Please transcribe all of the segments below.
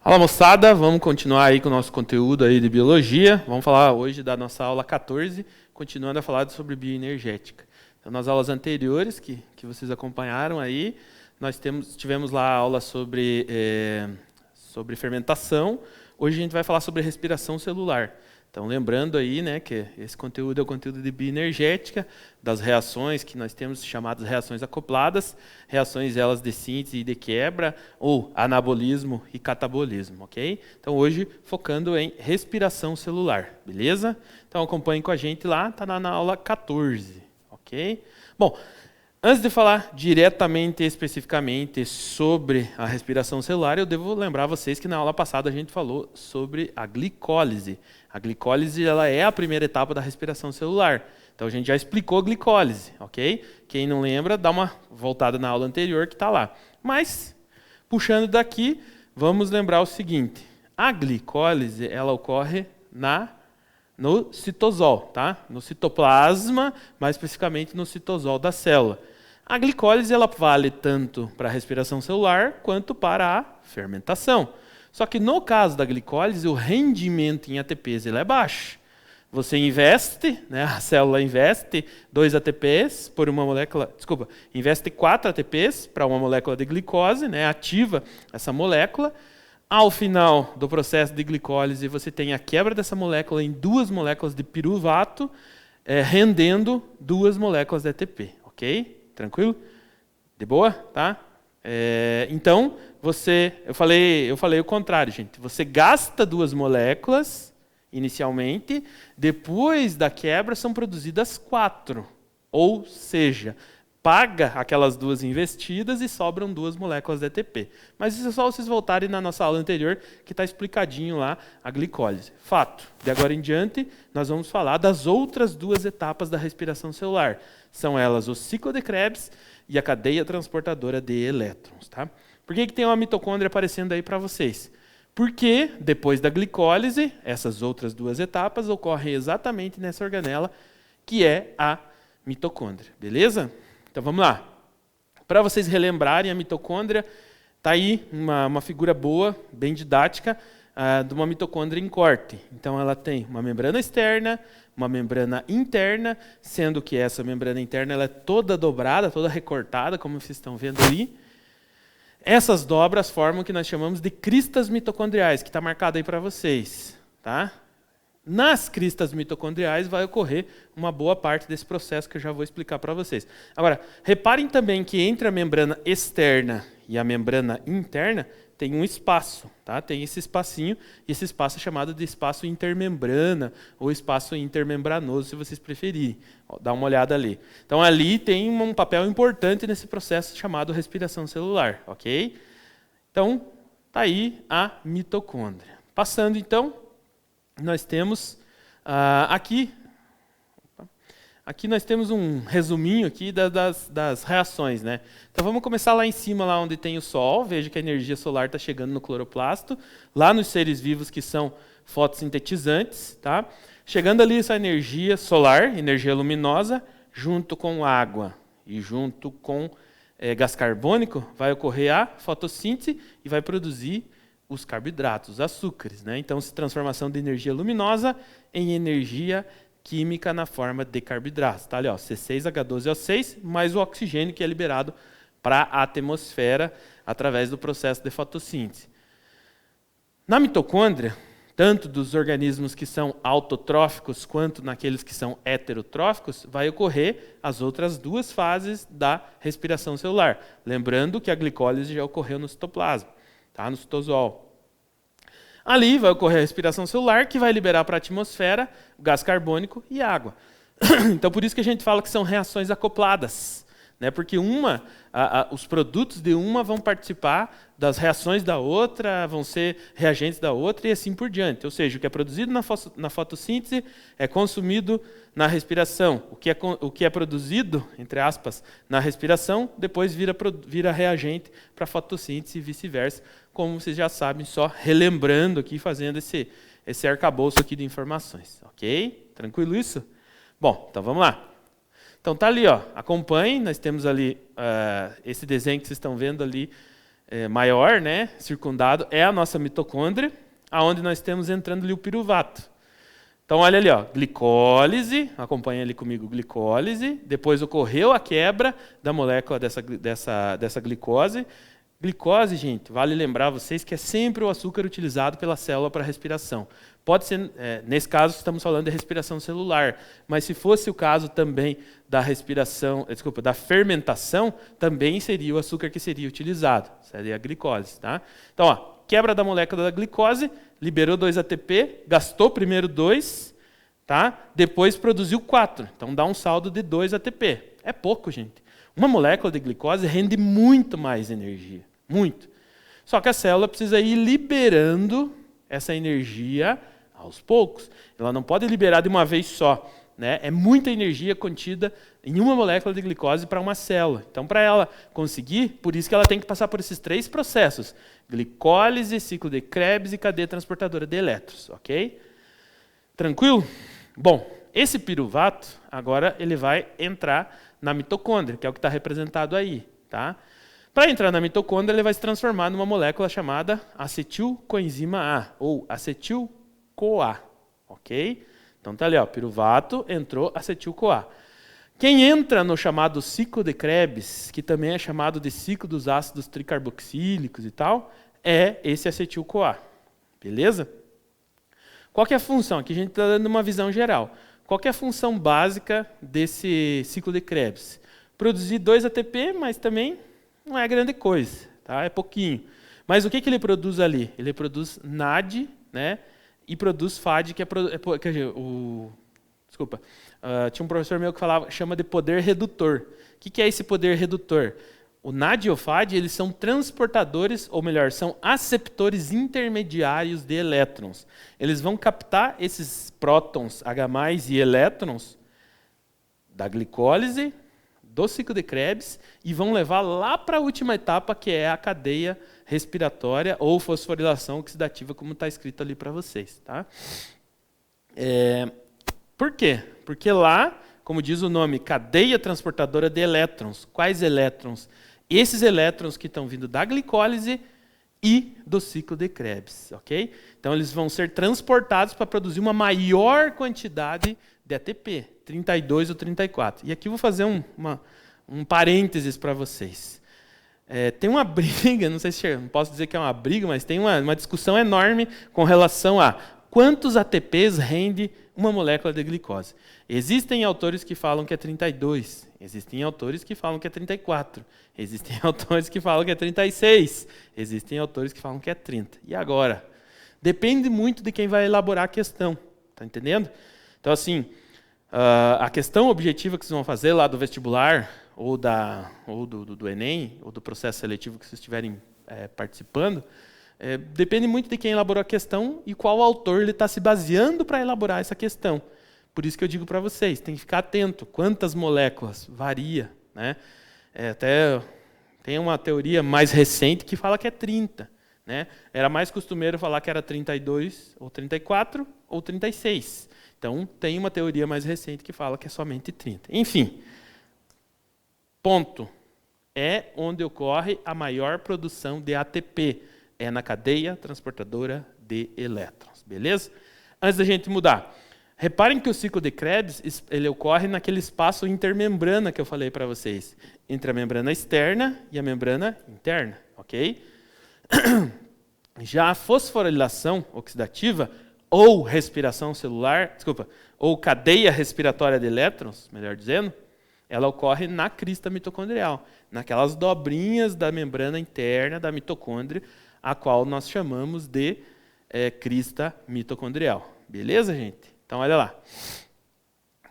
Fala moçada, vamos continuar aí com o nosso conteúdo aí de biologia. Vamos falar hoje da nossa aula 14, continuando a falar sobre bioenergética. Então, nas aulas anteriores que vocês acompanharam aí, nós tivemos lá a aula sobre fermentação. Hoje a gente vai falar sobre respiração celular. Então, lembrando aí, né, que esse conteúdo é o conteúdo de bioenergética, das reações que nós temos chamadas reações acopladas, reações elas de síntese e de quebra, ou anabolismo e catabolismo, ok? Então, hoje, focando em respiração celular, beleza? Então, acompanhem com a gente lá, está na aula 14, ok? Bom, antes de falar diretamente, especificamente sobre a respiração celular, eu devo lembrar vocês que na aula passada a gente falou sobre a glicólise. A glicólise ela é a primeira etapa da respiração celular. Então a gente já explicou a glicólise, ok? Quem não lembra, dá uma voltada na aula anterior que está lá. Mas, puxando daqui, vamos lembrar o seguinte. A glicólise ela ocorre no citosol, tá? No citoplasma, mais especificamente no citosol da célula. A glicólise ela vale tanto para a respiração celular quanto para a fermentação. Só que no caso da glicólise, o rendimento em ATPs ele é baixo. Você investe, né, a célula investe 2 ATPs por uma molécula, investe 4 ATPs para uma molécula de glicose, né, ativa essa molécula. Ao final do processo de glicólise, você tem a quebra dessa molécula em 2 moléculas de piruvato, rendendo 2 moléculas de ATP, ok? Tranquilo? De boa? Tá? Então, eu falei o contrário, gente. Você gasta 2 moléculas inicialmente, depois da quebra são produzidas 4. Ou seja, paga aquelas 2 investidas e sobram 2 moléculas de ATP. Mas isso é só vocês voltarem na nossa aula anterior, que está explicadinho lá a glicólise. Fato. De agora em diante, nós vamos falar das outras 2 etapas da respiração celular. São elas o ciclo de Krebs e a cadeia transportadora de elétrons. Tá? Por que tem uma mitocôndria aparecendo aí para vocês? Porque, depois da glicólise, essas outras 2 etapas ocorrem exatamente nessa organela, que é a mitocôndria. Beleza? Então vamos lá. Para vocês relembrarem a mitocôndria, está aí uma figura boa, bem didática, de uma mitocôndria em corte. Então ela tem uma membrana externa, uma membrana interna, sendo que essa membrana interna ela é toda dobrada, toda recortada, como vocês estão vendo ali. Essas dobras formam o que nós chamamos de cristas mitocondriais, que está marcado aí para vocês. Tá? Nas cristas mitocondriais vai ocorrer uma boa parte desse processo que eu já vou explicar para vocês. Agora, reparem também que entre a membrana externa e a membrana interna tem um espaço, tá? Tem esse espacinho, e esse espaço é chamado de espaço intermembrana ou espaço intermembranoso, se vocês preferirem. Dá uma olhada ali. Então ali tem um papel importante nesse processo chamado respiração celular, ok? Então, tá aí a mitocôndria. Passando então, nós temos aqui nós temos um resuminho aqui das reações, né? Então vamos começar lá em cima, lá onde tem o Sol. Veja que a energia solar está chegando no cloroplasto, lá nos seres vivos que são fotossintetizantes, tá? Chegando ali essa energia solar, energia luminosa, junto com água e junto com gás carbônico, vai ocorrer a fotossíntese e vai produzir os carboidratos, os açúcares, né? Então, transformação de energia luminosa em energia química na forma de carboidratos. Tá ali, ó, C6H12O6, mais o oxigênio que é liberado para a atmosfera através do processo de fotossíntese. Na mitocôndria, tanto dos organismos que são autotróficos quanto naqueles que são heterotróficos, vai ocorrer as outras 2 fases da respiração celular. Lembrando que a glicólise já ocorreu no citoplasma, tá? No citosol. Ali vai ocorrer a respiração celular, que vai liberar para a atmosfera gás carbônico e água. Então, por isso que a gente fala que são reações acopladas, né? Porque os produtos de uma vão participar das reações da outra, vão ser reagentes da outra e assim por diante. Ou seja, o que é produzido na fotossíntese é consumido na respiração. O que é produzido, entre aspas, na respiração, depois vira reagente para a fotossíntese e vice-versa, como vocês já sabem, só relembrando aqui, fazendo esse arcabouço aqui de informações. Ok? Tranquilo isso? Bom, então vamos lá. Então tá ali, ó, acompanhem, nós temos ali esse desenho que vocês estão vendo ali, maior, né, circundado, é a nossa mitocôndria, aonde nós temos entrando ali o piruvato. Então, olha ali, ó, glicólise, acompanha ali comigo, glicólise, depois ocorreu a quebra da molécula dessa glicose. Glicose, gente, vale lembrar vocês que é sempre o açúcar utilizado pela célula para respiração. Pode ser, nesse caso, estamos falando de respiração celular, mas se fosse o caso também da da fermentação, também seria o açúcar que seria utilizado, seria a glicose, tá? Então, ó, quebra da molécula da glicose, liberou 2 ATP, gastou primeiro 2, tá? Depois produziu 4. Então dá um saldo de 2 ATP. É pouco, gente. Uma molécula de glicose rende muito mais energia. Muito. Só que a célula precisa ir liberando essa energia aos poucos. Ela não pode liberar de uma vez só, né? É muita energia contida em uma molécula de glicose para uma célula. Então, para ela conseguir, por isso que ela tem que passar por esses 3 processos: glicólise, ciclo de Krebs e cadeia transportadora de elétrons, ok? Tranquilo? Bom, esse piruvato, agora ele vai entrar na mitocôndria, que é o que está representado aí, tá? Para entrar na mitocôndria, ele vai se transformar numa molécula chamada acetilcoenzima A, ou acetil-CoA, ok? Então tá ali, ó, piruvato, entrou acetil-CoA. Quem entra no chamado ciclo de Krebs, que também é chamado de ciclo dos ácidos tricarboxílicos e tal, é esse acetil-CoA, beleza? Qual que é a função? Aqui a gente está dando uma visão geral. Qual que é a função básica desse ciclo de Krebs? Produzir 2 ATP, mas também não é grande coisa, tá? É pouquinho. Mas o que ele produz ali? Ele produz NAD, né? E produz FAD, que é tinha um professor meu que chama de poder redutor. O que é esse poder redutor? O NAD e o FAD, eles são transportadores, ou melhor, são aceptores intermediários de elétrons. Eles vão captar esses prótons H+, e elétrons da glicólise, do ciclo de Krebs, e vão levar lá para a última etapa, que é a cadeia respiratória ou fosforilação oxidativa, como está escrito ali para vocês. Tá? Por quê? Porque lá, como diz o nome, cadeia transportadora de elétrons. Quais elétrons? Esses elétrons que estão vindo da glicólise e do ciclo de Krebs. Okay? Então, eles vão ser transportados para produzir uma maior quantidade de ATP, 32 ou 34. E aqui eu vou fazer um parênteses para vocês. Tem uma briga, não sei se não posso dizer que é uma briga, mas tem uma discussão enorme com relação a quantos ATPs rende uma molécula de glicose. Existem autores que falam que é 32, existem autores que falam que é 34, existem autores que falam que é 36, existem autores que falam que é 30. E agora? Depende muito de quem vai elaborar a questão, tá entendendo? Então, assim, a questão objetiva que vocês vão fazer lá do vestibular, ou do Enem, ou do processo seletivo que vocês estiverem participando, depende muito de quem elaborou a questão e qual autor ele está se baseando para elaborar essa questão. Por isso que eu digo para vocês, tem que ficar atento. Quantas moléculas? Varia. Né? Até tem uma teoria mais recente que fala que é 30. Né? Era mais costumeiro falar que era 32, ou 34, ou 36. Então, tem uma teoria mais recente que fala que é somente 30. Enfim, ponto. É onde ocorre a maior produção de ATP. É na cadeia transportadora de elétrons. Beleza? Antes da gente mudar, reparem que o ciclo de Krebs ele ocorre naquele espaço intermembrana que eu falei para vocês. Entre a membrana externa e a membrana interna. Ok? Já a fosforilação oxidativa, ou respiração celular, ou cadeia respiratória de elétrons, melhor dizendo, ela ocorre na crista mitocondrial, naquelas dobrinhas da membrana interna da mitocôndria, a qual nós chamamos de crista mitocondrial. Beleza, gente? Então, olha lá.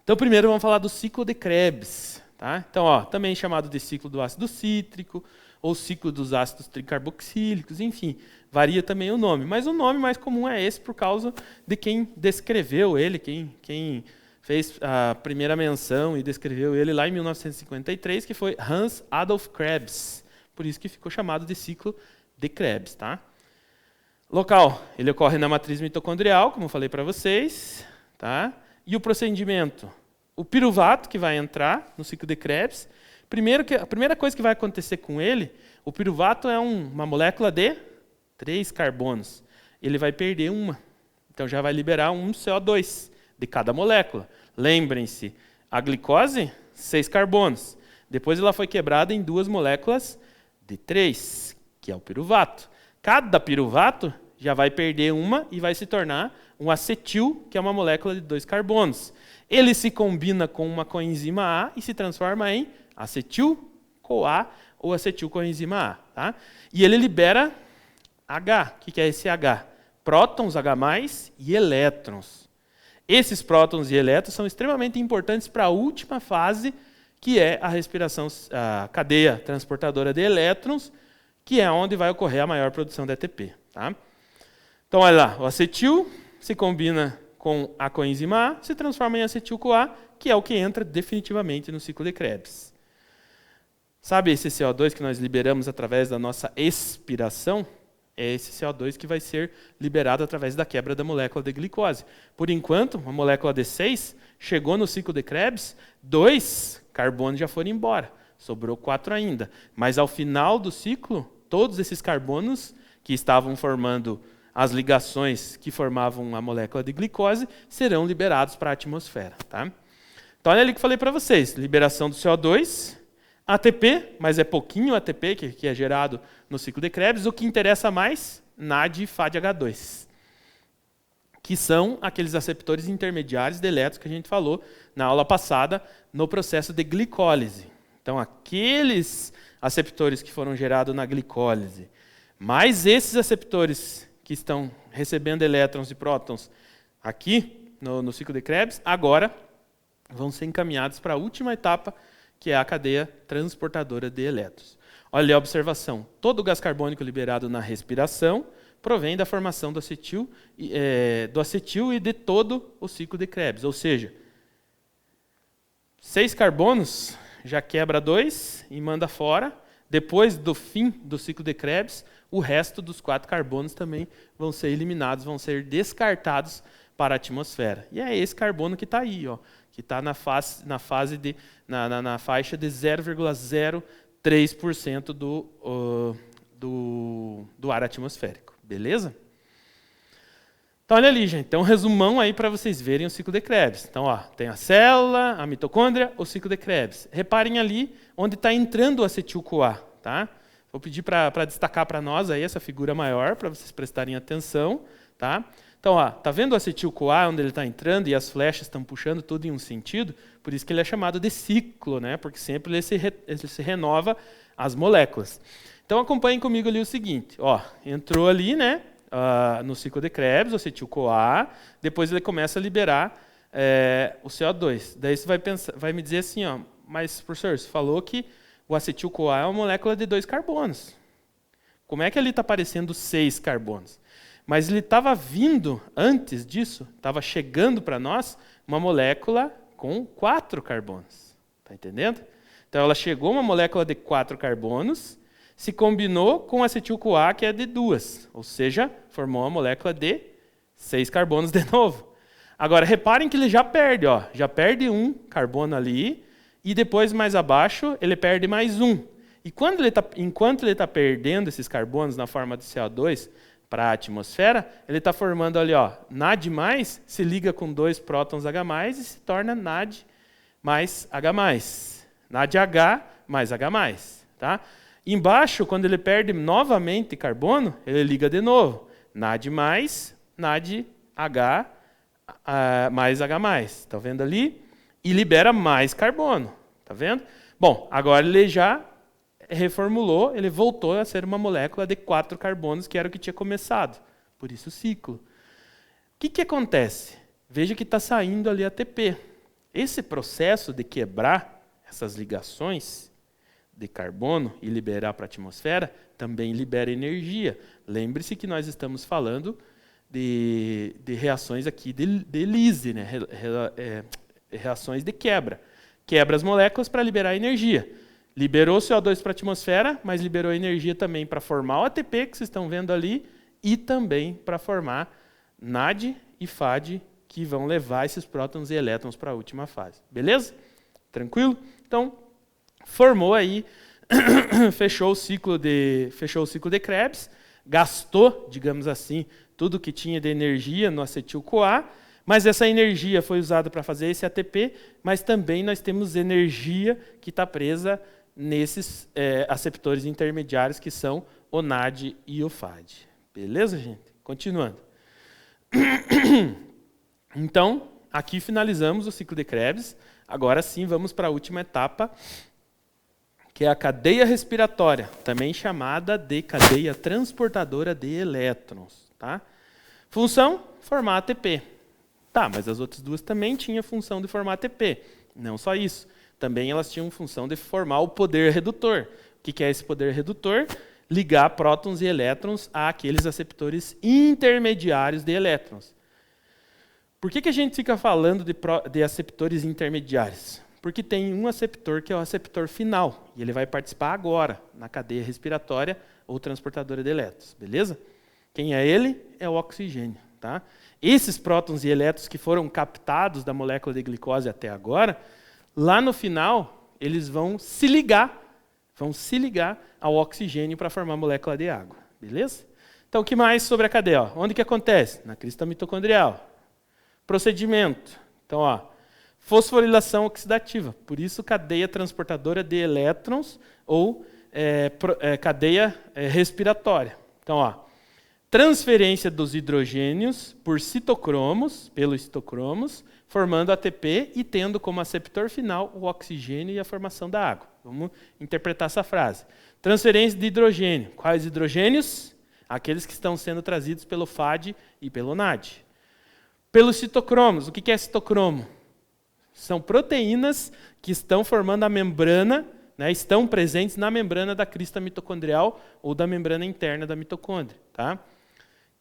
Então, primeiro vamos falar do ciclo de Krebs. Tá? Então, ó, também chamado de ciclo do ácido cítrico, ou ciclo dos ácidos tricarboxílicos, enfim, varia também o nome. Mas o nome mais comum é esse por causa de quem descreveu ele, quem fez a primeira menção e descreveu ele lá em 1953, que foi Hans Adolf Krebs. Por isso que ficou chamado de ciclo de Krebs. Tá? Local, ele ocorre na matriz mitocondrial, como eu falei para vocês. Tá? E o procedimento? O piruvato que vai entrar no ciclo de Krebs. A primeira coisa que vai acontecer com ele, O piruvato é uma molécula de 3 carbonos. Ele vai perder uma. Então já vai liberar um CO2 de cada molécula. Lembrem-se, a glicose, 6 carbonos. Depois ela foi quebrada em 2 moléculas de 3, que é o piruvato. Cada piruvato já vai perder uma e vai se tornar um acetil, que é uma molécula de 2 carbonos. Ele se combina com uma coenzima A e se transforma em acetil-CoA ou acetil-coenzima A. Tá? E ele libera H. O que é esse H? Prótons, H+, e elétrons. Esses prótons e elétrons são extremamente importantes para a última fase, que é a respiração, a cadeia transportadora de elétrons, que é onde vai ocorrer a maior produção de ATP. Tá? Então, olha lá, o acetil se combina com a coenzima A, se transforma em acetil-CoA, que é o que entra definitivamente no ciclo de Krebs. Sabe esse CO2 que nós liberamos através da nossa expiração? É esse CO2 que vai ser liberado através da quebra da molécula de glicose. Por enquanto, uma molécula de 6 chegou no ciclo de Krebs, 2 carbonos já foram embora, sobrou 4 ainda. Mas ao final do ciclo, todos esses carbonos que estavam formando as ligações que formavam a molécula de glicose serão liberados para a atmosfera. Tá? Então, olha ali que eu falei para vocês, liberação do CO2, ATP, mas é pouquinho ATP que é gerado no ciclo de Krebs. O que interessa mais, NAD e FADH2, que são aqueles aceptores intermediários de elétrons que a gente falou na aula passada no processo de glicólise. Então, aqueles aceptores que foram gerados na glicólise, mais esses aceptores que estão recebendo elétrons e prótons aqui no ciclo de Krebs, agora vão ser encaminhados para a última etapa, que é a cadeia transportadora de elétrons. Olha a observação. Todo o gás carbônico liberado na respiração provém da formação do acetil e de todo o ciclo de Krebs. Ou seja, 6 carbonos já quebra 2 e manda fora. Depois do fim do ciclo de Krebs, o resto dos 4 carbonos também vão ser eliminados, vão ser descartados para a atmosfera. E é esse carbono que está aí, ó, que está na faixa de 0,03% do ar atmosférico. Beleza? Então, olha ali, gente. Tem um resumão aí para vocês verem o ciclo de Krebs. Então, ó, tem a célula, a mitocôndria, o ciclo de Krebs. Reparem ali onde está entrando o acetil-CoA. Tá? Vou pedir para destacar para nós aí essa figura maior, para vocês prestarem atenção. Tá? Então, ó, tá vendo o acetil-CoA onde ele está entrando e as flechas estão puxando tudo em um sentido? Por isso que ele é chamado de ciclo, né? Porque sempre ele se renova as moléculas. Então, acompanhem comigo ali o seguinte. Ó, entrou ali, né, no ciclo de Krebs, o acetil-CoA, depois ele começa a liberar o CO2. Daí você vai me dizer assim, ó, mas, professor, você falou que o acetil-CoA é uma molécula de 2 carbonos. Como é que ele está aparecendo 6 carbonos? Mas ele estava vindo, antes disso, estava chegando para nós uma molécula com 4 carbonos. Está entendendo? Então, ela chegou uma molécula de 4 carbonos, se combinou com acetil-CoA, que é de 2. Ou seja, formou uma molécula de 6 carbonos de novo. Agora, reparem que ele já perde. Ó, já perde um carbono ali, e depois, mais abaixo, ele perde mais um. E enquanto ele está perdendo esses carbonos na forma de CO2, para a atmosfera, ele está formando ali, ó, NAD+, se liga com 2 prótons H+, e se torna NAD mais H+. NADH mais H+. Tá? Embaixo, quando ele perde novamente carbono, ele liga de novo. NAD+, NADH mais H+. Está vendo ali? E libera mais carbono. Está vendo? Bom, agora ele já reformulou, ele voltou a ser uma molécula de 4 carbonos, que era o que tinha começado. Por isso o ciclo. O que acontece? Veja que está saindo ali ATP. Esse processo de quebrar essas ligações de carbono e liberar para a atmosfera também libera energia. Lembre-se que nós estamos falando de reações aqui de Lise, né? Reações de quebra. Quebra as moléculas para liberar energia. Liberou CO2 para a atmosfera, mas liberou energia também para formar o ATP, que vocês estão vendo ali, e também para formar NAD e FAD, que vão levar esses prótons e elétrons para a última fase. Beleza? Tranquilo? Então, formou aí fechou o ciclo de Krebs, gastou, digamos assim, tudo que tinha de energia no acetil-CoA, mas essa energia foi usada para fazer esse ATP, mas também nós temos energia que está presa nesses aceptores intermediários, que são o NAD e o FAD. Beleza, gente? Continuando. Então, aqui finalizamos o ciclo de Krebs. Agora sim, vamos para a última etapa, que é a cadeia respiratória, também chamada de cadeia transportadora de elétrons. Tá? Função, formar ATP. Tá, mas as outras duas também tinham função de formar ATP. Não só isso. Também elas tinham função de formar o poder redutor. O que é esse poder redutor? Ligar prótons e elétrons àqueles aceptores intermediários de elétrons. Por que a gente fica falando de aceptores intermediários? Porque tem um aceptor que é o aceptor final, e ele vai participar agora na cadeia respiratória ou transportadora de elétrons, beleza? Quem é ele? É o oxigênio. Tá? Esses prótons e elétrons que foram captados da molécula de glicose até agora, lá no final, eles vão se ligar ao oxigênio para formar a molécula de água, beleza? Então, o que mais sobre a cadeia? Onde que acontece? Na crista mitocondrial. Procedimento. Então, fosforilação oxidativa. Por isso, cadeia transportadora de elétrons ou cadeia respiratória. Então, transferência dos hidrogênios por pelos citocromos, formando ATP e tendo como aceptor final o oxigênio e a formação da água. Vamos interpretar essa frase. Transferência de hidrogênio. Quais hidrogênios? Aqueles que estão sendo trazidos pelo FAD e pelo NAD. Pelos citocromos. O que é citocromo? São proteínas que estão formando a membrana, né, estão presentes na membrana da crista mitocondrial ou da membrana interna da mitocôndria. Tá?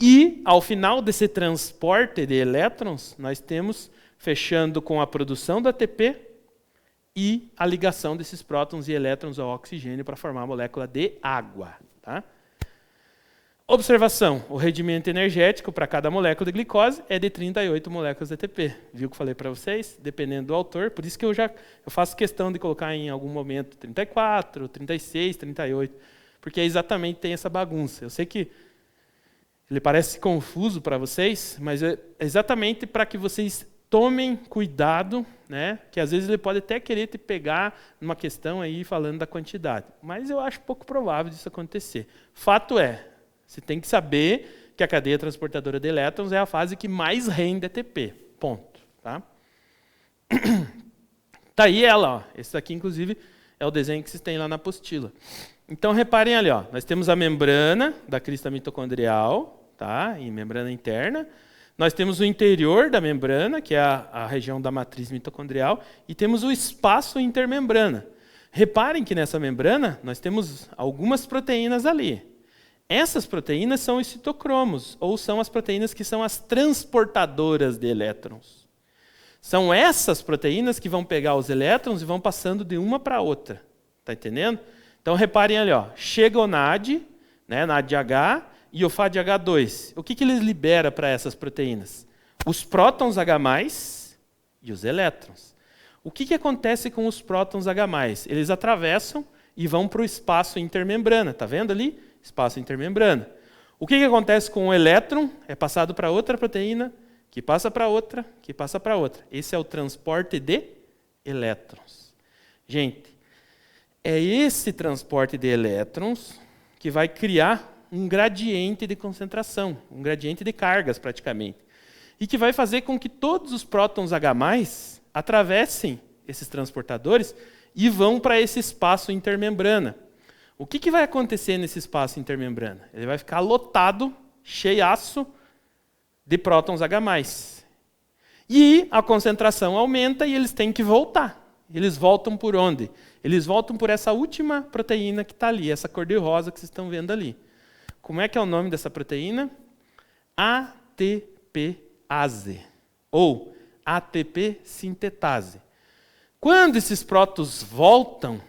E, ao final desse transporte de elétrons, nós temos, fechando com a produção do ATP e a ligação desses prótons e elétrons ao oxigênio para formar a molécula de água. Tá? Observação, o rendimento energético para cada molécula de glicose é de 38 moléculas de ATP. Viu que eu falei para vocês? Dependendo do autor, por isso que eu faço questão de colocar em algum momento 34, 36, 38, porque exatamente tem essa bagunça. Eu sei que ele parece confuso para vocês, mas é exatamente para que vocês tomem cuidado, né? Que às vezes ele pode até querer te pegar numa questão aí falando da quantidade. Mas eu acho pouco provável disso acontecer. Fato é, você tem que saber que a cadeia transportadora de elétrons é a fase que mais rende ATP. Ponto. Tá? Tá aí ela. Ó. Esse aqui, inclusive, é o desenho que vocês têm lá na apostila. Então, reparem ali. Ó, nós temos a membrana da crista mitocondrial, tá? Em membrana interna. Nós temos o interior da membrana, que é a região da matriz mitocondrial, e temos o espaço intermembrana. Reparem que nessa membrana nós temos algumas proteínas ali. Essas proteínas são os citocromos, ou são as proteínas que são as transportadoras de elétrons. São essas proteínas que vão pegar os elétrons e vão passando de uma para outra. Está entendendo? Então, reparem ali, ó, chega o NAD, né, NADH, e o FADH2. O que ele libera para essas proteínas? Os prótons H+, e os elétrons. O que acontece com os prótons H+? Eles atravessam e vão para o espaço intermembrana. Está vendo ali? Espaço intermembrana. O que acontece com o elétron? É passado para outra proteína, que passa para outra, que passa para outra. Esse é o transporte de elétrons. Gente, é esse transporte de elétrons que vai criar um gradiente de concentração, um gradiente de cargas praticamente, e que vai fazer com que todos os prótons H+ atravessem esses transportadores e vão para esse espaço intermembrana. O que vai acontecer nesse espaço intermembrana? Ele vai ficar lotado, cheiaço de prótons H+. E a concentração aumenta e eles têm que voltar. Eles voltam por onde? Eles voltam por essa última proteína que está ali, essa cor-de-rosa que vocês estão vendo ali. Como é que é o nome dessa proteína? ATPase, ou ATP sintetase. Quando esses prótons voltam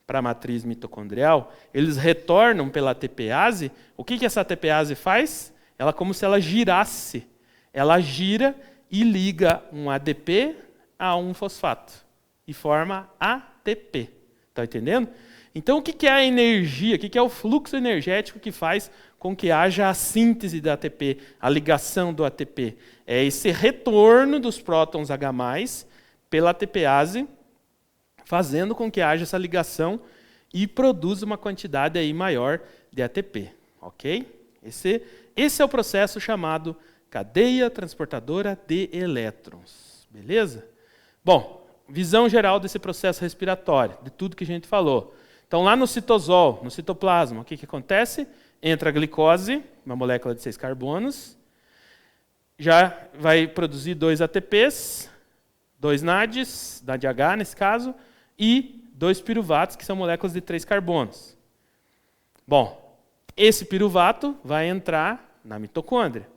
para a matriz mitocondrial, eles retornam pela ATPase. O que essa ATPase faz? Ela é como se ela girasse. Ela gira e liga um ADP a um fosfato e forma ATP. Está entendendo? Então, o que é a energia? O que é o fluxo energético que faz com que haja a síntese da ATP, a ligação do ATP? É esse retorno dos prótons H+, pela ATPase, fazendo com que haja essa ligação e produza uma quantidade aí maior de ATP. Ok? Esse é o processo chamado cadeia transportadora de elétrons. Beleza? Bom, visão geral desse processo respiratório, de tudo que a gente falou. Então, lá no citosol, no citoplasma, o que acontece? Entra a glicose, uma molécula de 6 carbonos, já vai produzir 2 ATPs, 2 NADs, NADH nesse caso, e 2 piruvatos, que são moléculas de 3 carbonos. Bom, esse piruvato vai entrar na mitocôndria.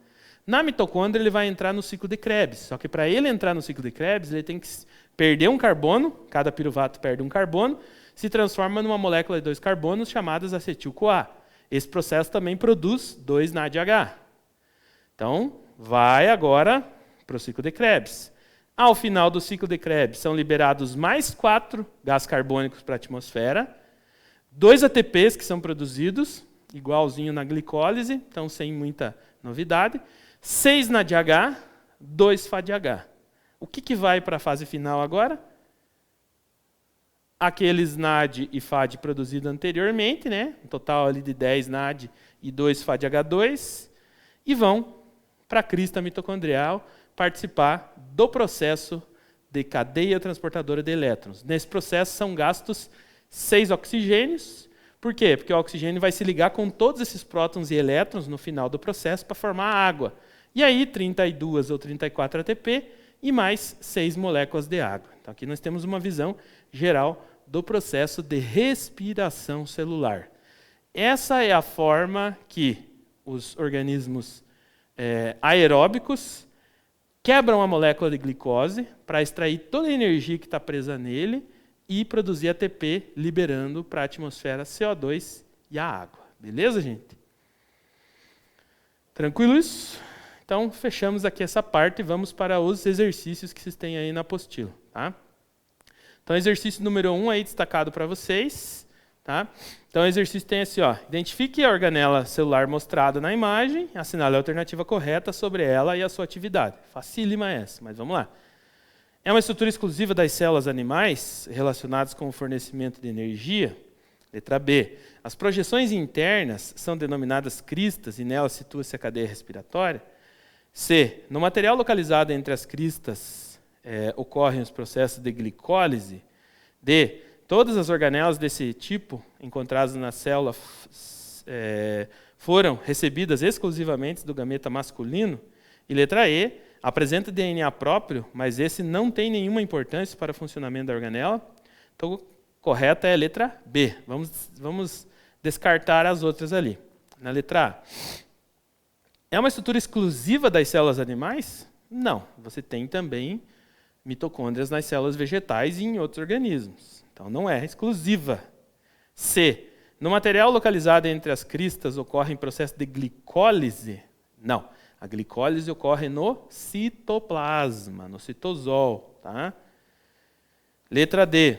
Na mitocôndria ele vai entrar no ciclo de Krebs, só que para ele entrar no ciclo de Krebs, ele tem que perder um carbono, cada piruvato perde um carbono, se transforma numa molécula de 2 carbonos chamadas acetil-CoA. Esse processo também produz 2 NADH. Então, vai agora para o ciclo de Krebs. Ao final do ciclo de Krebs, são liberados mais 4 gases carbônicos para a atmosfera, 2 ATPs que são produzidos, igualzinho na glicólise, então sem muita novidade, 6 NADH, 2 FADH. O que vai para a fase final agora? Aqueles NAD e FAD produzidos anteriormente, né? Um total ali de 10 NAD e 2 FADH2, e vão para a crista mitocondrial participar do processo de cadeia transportadora de elétrons. Nesse processo são gastos 6 oxigênios. Por quê? Porque o oxigênio vai se ligar com todos esses prótons e elétrons no final do processo para formar água. E aí 32 ou 34 ATP e mais 6 moléculas de água. Então aqui nós temos uma visão geral do processo de respiração celular. Essa é a forma que os organismos aeróbicos quebram a molécula de glicose para extrair toda a energia que está presa nele e produzir ATP, liberando para a atmosfera CO2 e a água. Beleza, gente? Tranquilo isso? Então, fechamos aqui essa parte e vamos para os exercícios que vocês têm aí na apostila. Tá? Então, exercício número 1 aí destacado para vocês. Tá? Então, o exercício tem assim, ó, identifique a organela celular mostrada na imagem, assinale a alternativa correta sobre ela e a sua atividade. Facílima essa, mas vamos lá. É uma estrutura exclusiva das células animais relacionadas com o fornecimento de energia? Letra B. As projeções internas são denominadas cristas e nelas situa-se a cadeia respiratória? C. No material localizado entre as cristas ocorrem os processos de glicólise? D. Todas as organelas desse tipo encontradas na célula foram recebidas exclusivamente do gameta masculino? E letra E. Apresenta DNA próprio, mas esse não tem nenhuma importância para o funcionamento da organela. Então, correta é a letra B. Vamos descartar as outras ali. Na letra A. É uma estrutura exclusiva das células animais? Não. Você tem também mitocôndrias nas células vegetais e em outros organismos. Então, não é exclusiva. C. No material localizado entre as cristas ocorre processo de glicólise? Não. A glicólise ocorre no citoplasma, no citosol. Tá? Letra D.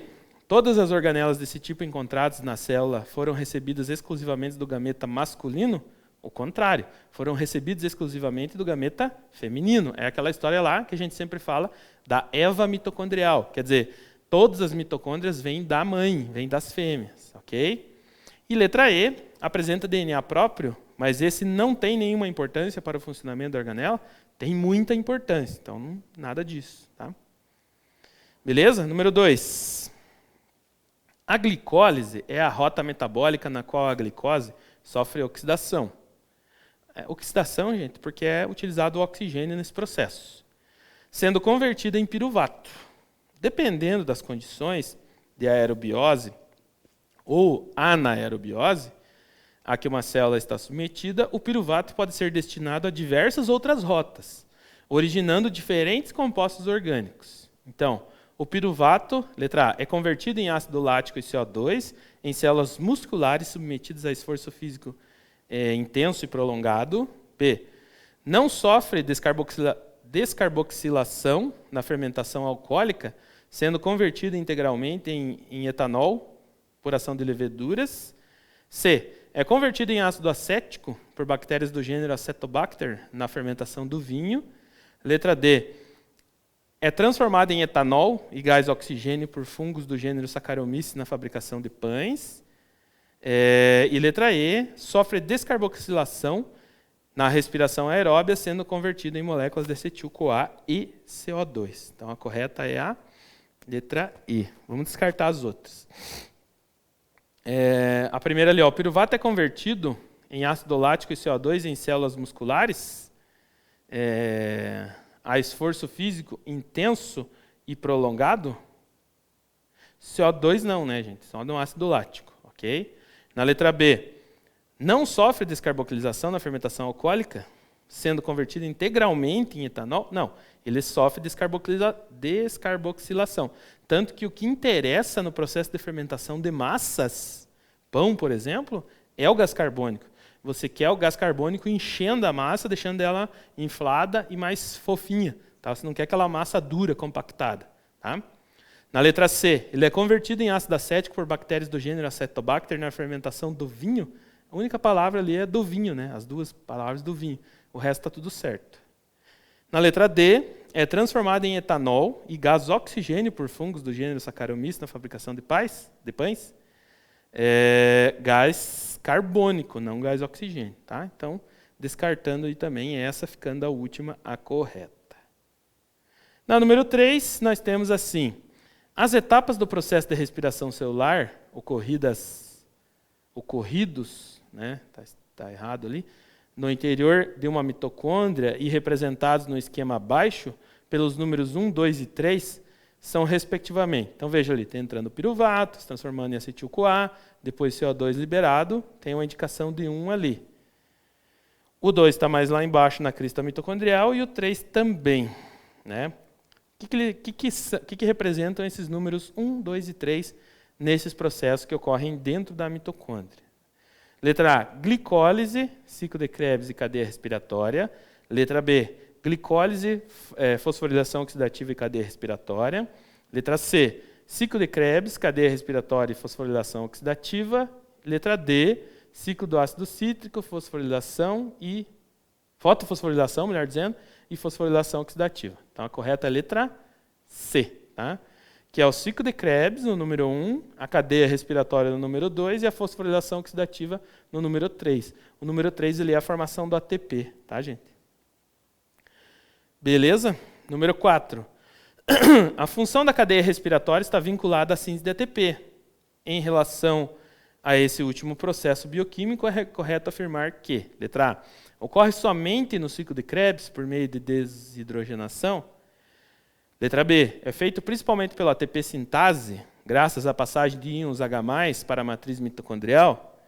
Todas as organelas desse tipo encontradas na célula foram recebidas exclusivamente do gameta masculino? O contrário, foram recebidas exclusivamente do gameta feminino. É aquela história lá que a gente sempre fala da Eva mitocondrial. Quer dizer, todas as mitocôndrias vêm da mãe, vêm das fêmeas. Ok? E letra E. Apresenta DNA próprio, mas esse não tem nenhuma importância para o funcionamento da organela? Tem muita importância, então nada disso. Tá? Beleza? Número 2. A glicólise é a rota metabólica na qual a glicose sofre oxidação. Oxidação, gente, porque é utilizado o oxigênio nesse processo, sendo convertida em piruvato. Dependendo das condições de aerobiose ou anaerobiose a que uma célula está submetida, o piruvato pode ser destinado a diversas outras rotas, originando diferentes compostos orgânicos. Então, o piruvato, letra A, é convertido em ácido lático e CO2 em células musculares submetidas a esforço físico intenso e prolongado. B. Não sofre descarboxilação na fermentação alcoólica, sendo convertido integralmente em etanol. por ação de leveduras. C. É convertido em ácido acético por bactérias do gênero Acetobacter na fermentação do vinho. Letra D. É transformado em etanol e gás oxigênio por fungos do gênero Saccharomyces na fabricação de pães. E letra E. Sofre descarboxilação na respiração aeróbia, sendo convertido em moléculas de acetil-CoA e CO2. Então, a correta é a letra E. Vamos descartar as outras. A primeira ali, o piruvato é convertido em ácido lático e CO2 em células musculares a esforço físico intenso e prolongado? CO2 não, né, gente? Só de um ácido lático, ok? Na letra B, não sofre descarboxilização na fermentação alcoólica, sendo convertido integralmente em etanol? Não, ele sofre descarboxilação. Tanto que o que interessa no processo de fermentação de massas, pão, por exemplo, é o gás carbônico. Você quer o gás carbônico enchendo a massa, deixando ela inflada e mais fofinha. Tá? Você não quer aquela massa dura, compactada. Tá? Na letra C, ele é convertido em ácido acético por bactérias do gênero Acetobacter na fermentação do vinho. A única palavra ali é do vinho, né? As duas palavras do vinho. O resto está tudo certo. Na letra D, é transformado em etanol e gás oxigênio por fungos do gênero Saccharomyces na fabricação de pães. Gás carbônico, não gás oxigênio. Tá? Então, descartando aí também essa, ficando a última a correta. Na número 3, nós temos assim: as etapas do processo de respiração celular ocorridos, né? Tá errado ali, no interior de uma mitocôndria e representados no esquema abaixo pelos números 1, 2 e 3, são respectivamente. Então veja ali, está entrando o piruvato, se transformando em acetil-CoA, depois CO2 liberado, tem uma indicação de 1 ali. O 2 está mais lá embaixo na crista mitocondrial e o 3 também. Né? O que representam esses números 1, 2 e 3 nesses processos que ocorrem dentro da mitocôndria? Letra A, glicólise, ciclo de Krebs e cadeia respiratória. Letra B, glicólise, fosforilação oxidativa e cadeia respiratória. Letra C, ciclo de Krebs, cadeia respiratória e fosforilação oxidativa. Letra D, ciclo do ácido cítrico, fosforilação e fotofosforilação, melhor dizendo, e fosforilação oxidativa. Então a correta é a letra C, tá? Que é o ciclo de Krebs, no número 1, a cadeia respiratória no número 2 e a fosforilação oxidativa no número 3. O número 3 ele é a formação do ATP, tá, gente? Beleza? Número 4. A função da cadeia respiratória está vinculada à síntese de ATP. Em relação a esse último processo bioquímico, é correto afirmar que, letra A, ocorre somente no ciclo de Krebs por meio de desidrogenação. Letra B, é feito principalmente pela ATP sintase, graças à passagem de íons H+, para a matriz mitocondrial.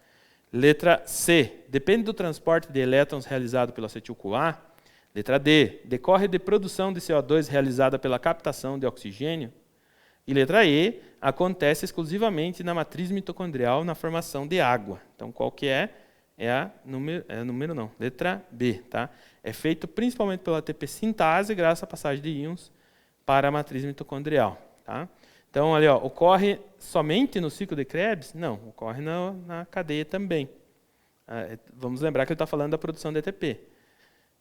Letra C, depende do transporte de elétrons realizado pelo acetil-CoA. Letra D, decorre de produção de CO2 realizada pela captação de oxigênio. E letra E, acontece exclusivamente na matriz mitocondrial na formação de água. Então, qual que é? Letra B. Tá? É feito principalmente pela ATP sintase, graças à passagem de íons para a matriz mitocondrial. Tá? Então, ali, ocorre somente no ciclo de Krebs? Não, ocorre na cadeia também. Vamos lembrar que ele está falando da produção de ATP.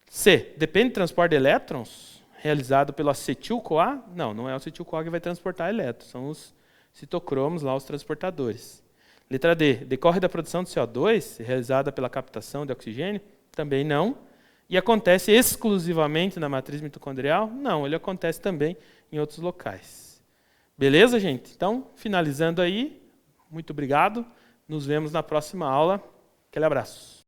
C, depende do transporte de elétrons realizado pelo acetil-CoA? Não, não é o acetil-CoA que vai transportar elétrons, são os citocromos, lá os transportadores. Letra D, decorre da produção de CO2 realizada pela captação de oxigênio? Também não. E acontece exclusivamente na matriz mitocondrial? Não, ele acontece também em outros locais. Beleza, gente? Então, finalizando aí, muito obrigado. Nos vemos na próxima aula. Aquele abraço.